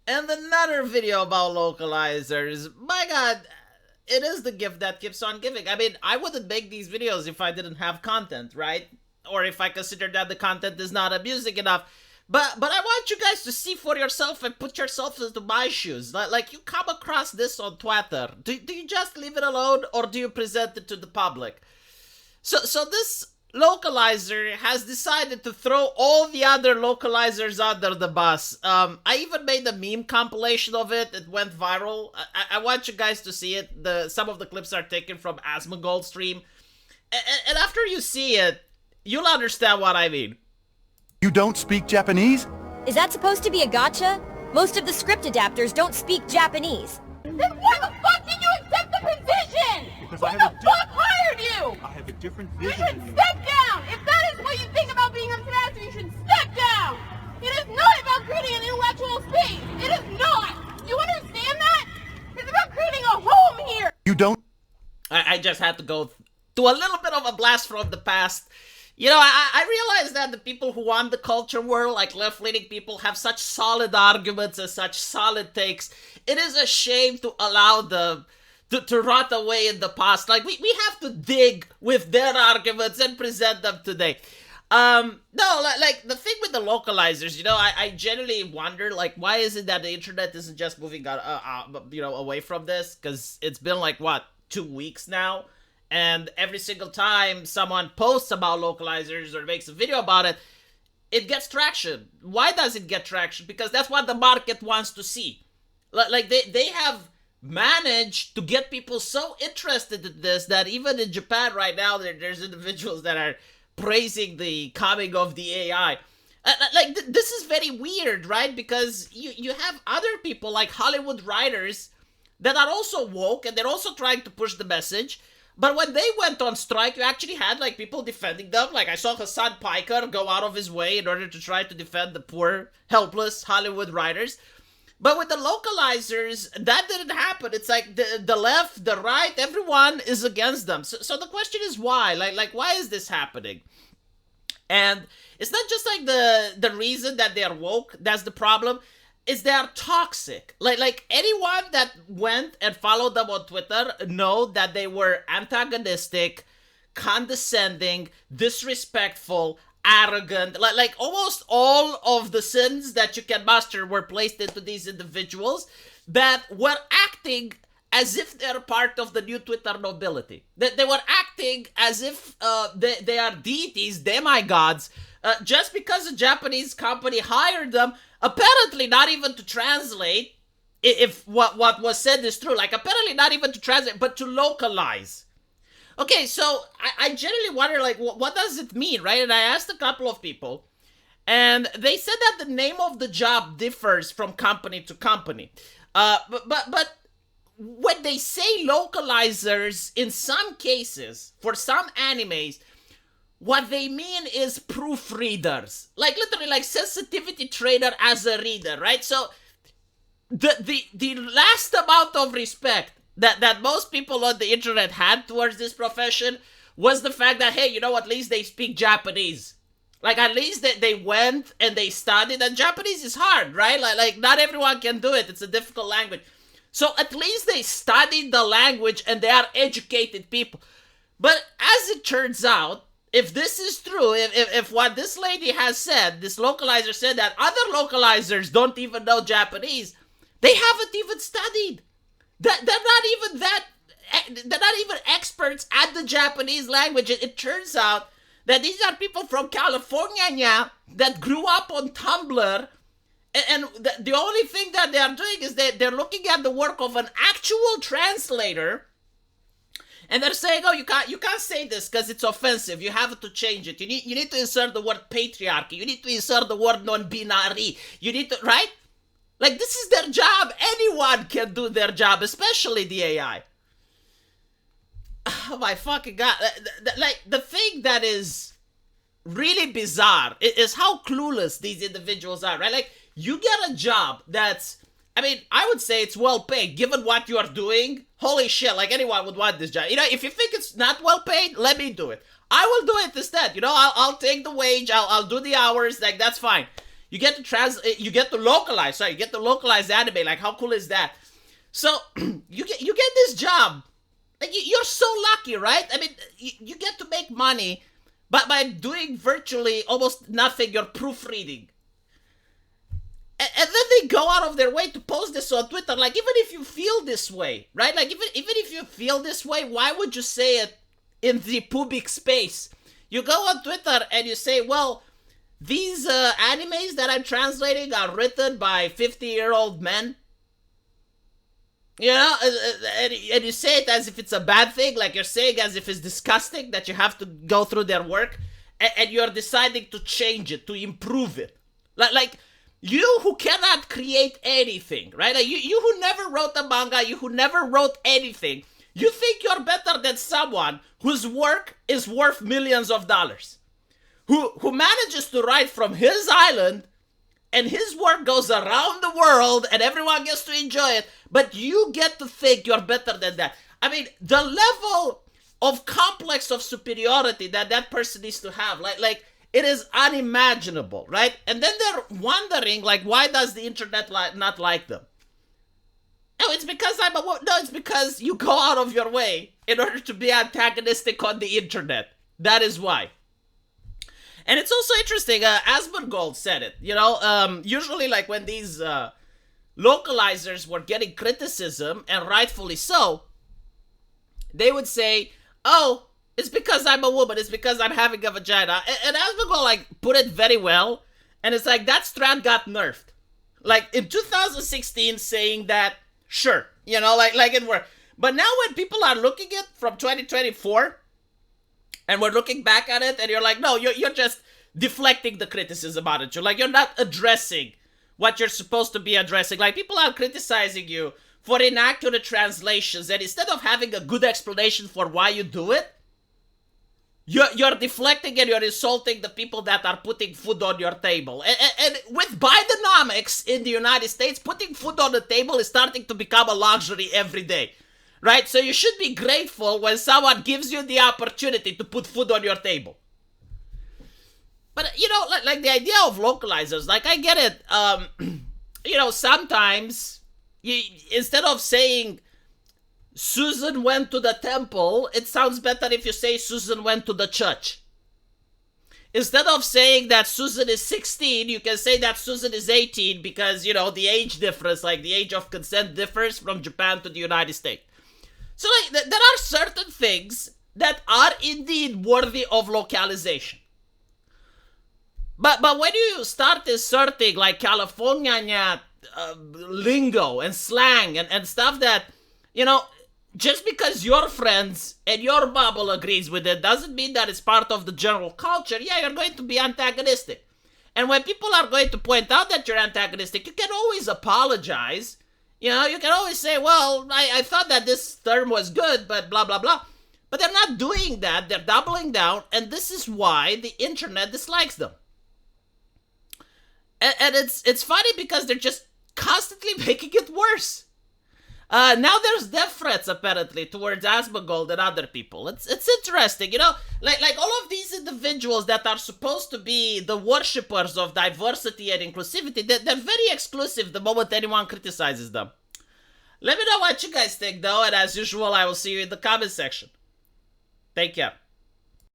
And another video about localizers. My god, it is the gift that keeps on giving. I mean, I wouldn't make these videos if I didn't have content, right? Or if I consider that the content is not amusing enough. But I want you guys to see for yourself and put yourself into my shoes. Like you come across this on Twitter. Do you just leave it alone or do you present it to the public? So this localizer has decided to throw all the other localizers under the bus. I even made a meme compilation of it. It went viral. I want you guys to see it. Some of the clips are taken from Asmongold's stream. And after you see it, you'll understand what I mean. You don't speak Japanese? Is that supposed to be a gotcha? Most of the script adapters don't speak Japanese. Then why the fuck did you accept the position? Because Who I have the a fuck hired you? I have a different You vision should than you. step down! If that is what you think about being a master, you should step down! It is not about creating an intellectual space! It is not! You understand that? It's about creating a home here! You don't? I just had to go to a little bit of a blast from the past. You know, I realize that the people who want the culture war, like left-leaning people, have such solid arguments and such solid takes. It is a shame to allow them to rot away in the past. Like, we have to dig with their arguments and present them today. No, like, the thing with the localizers, you know, I generally wonder, like, why is it that the internet isn't just moving, away from this? Because it's been, like, what, 2 weeks now? And every single time someone posts about localizers or makes a video about it, it gets traction. Why does it get traction? Because that's what the market wants to see. Like, they have managed to get people so interested in this that even in Japan right now, there's individuals that are praising the coming of the AI. This is very weird, right? Because you have other people like Hollywood writers that are also woke and they're also trying to push the message. But when they went on strike, you actually had, like, people defending them. Like, I saw Hassan Piker go out of his way in order to try to defend the poor, helpless Hollywood writers. But with the localizers, that didn't happen. It's like the left, the right, everyone is against them. So the question is why? Like, why is this happening? And it's not just, like, the reason that they're woke, that's the problem. Is they're toxic. Like anyone that went and followed them on Twitter know that they were antagonistic, condescending, disrespectful, arrogant. Like almost all of the sins that you can muster were placed into these individuals that were acting as if they're part of the new Twitter nobility. They were acting as if they are deities, demigods, just because a Japanese company hired them. Apparently not even to translate, if what was said is true, like apparently not even to translate, but to localize. Okay, so I generally wonder, like, what does it mean, right? And I asked a couple of people, and they said that the name of the job differs from company to company. But when they say localizers, in some cases, for some animes, what they mean is proofreaders. Like, literally, like, sensitivity trainer as a reader, right? So, the last amount of respect that most people on the internet had towards this profession was the fact that, hey, you know, at least they speak Japanese. Like, at least they went and they studied, and Japanese is hard, right? Like, not everyone can do it. It's a difficult language. So, at least they studied the language, and they are educated people. But as it turns out, if this is true, if what this lady has said, this localizer said that other localizers don't even know Japanese, they haven't even studied. They're not even experts at the Japanese language. It turns out that these are people from California that grew up on Tumblr, and the only thing that they are doing is they're looking at the work of an actual translator. And they're saying, oh, you can't say this because it's offensive. You have to change it. You need to insert the word patriarchy. You need to insert the word non-binary. You need to, right? Like, this is their job. Anyone can do their job, especially the AI. Oh my fucking god. Like, the thing that is really bizarre is how clueless these individuals are, right? Like, you get a job that's, I mean, I would say it's well paid, given what you are doing. Holy shit, like anyone would want this job. You know, if you think it's not well paid, let me do it. I will do it instead. You know, I'll take the wage, I'll do the hours, like that's fine. You get to localize. Sorry, you get to localize anime. Like, how cool is that? So you get this job. Like, you're so lucky, right? I mean, you get to make money, but by doing virtually almost nothing. You're proofreading. And then they go out of their way to post this on Twitter. Like, even if you feel this way, right? Like, even if you feel this way, why would you say it in the public space? You go on Twitter and you say, well, these animes that I'm translating are written by 50-year-old men. You know, and you say it as if it's a bad thing. Like, you're saying as if it's disgusting that you have to go through their work. And you're deciding to change it, to improve it. Like you who cannot create anything, right? Like you who never wrote a manga, you who never wrote anything, you think you're better than someone whose work is worth millions of dollars, who manages to write from his island, and his work goes around the world, and everyone gets to enjoy it, but you get to think you're better than that. I mean, the level of complex of superiority that person needs to have, like it is unimaginable, right? And then they're wondering, like, why does the internet not like them? No, it's because it's because you go out of your way in order to be antagonistic on the internet. That is why. And it's also interesting, Asmongold said it, you know, usually like when these localizers were getting criticism, and rightfully so, they would say, oh, it's because I'm a woman, it's because I'm having a vagina. And Asmongold, like, put it very well, and it's like, that strand got nerfed. Like, in 2016, saying that, sure, you know, like it worked. But now when people are looking at from 2024, and we're looking back at it, and you're like, no, you're just deflecting the criticism about it. You're not addressing what you're supposed to be addressing. Like, people are criticizing you for inaccurate translations, and instead of having a good explanation for why you do it, you're deflecting and you're insulting the people that are putting food on your table. And with Bidenomics in the United States, putting food on the table is starting to become a luxury every day. Right? So you should be grateful when someone gives you the opportunity to put food on your table. But, you know, like the idea of localizers, like, I get it. You know, sometimes, instead of saying Susan went to the temple, it sounds better if you say Susan went to the church. Instead of saying that Susan is 16, you can say that Susan is 18 because, you know, the age difference, like the age of consent differs from Japan to the United States. So, like, there are certain things that are indeed worthy of localization. But when you start inserting, like, California lingo and slang and stuff that, you know, just because your friends and your bubble agrees with it doesn't mean that it's part of the general culture. Yeah, you're going to be antagonistic. And when people are going to point out that you're antagonistic, you can always apologize. You know, you can always say, well, I thought that this term was good, but blah, blah, blah. But they're not doing that. They're doubling down. And this is why the internet dislikes them. And it's funny because they're just constantly making it worse. Now there's death threats, apparently, towards Asmongold and other people. It's interesting, you know? Like all of these individuals that are supposed to be the worshippers of diversity and inclusivity, they're very exclusive the moment anyone criticizes them. Let me know what you guys think, though, and as usual, I will see you in the comment section. Take care.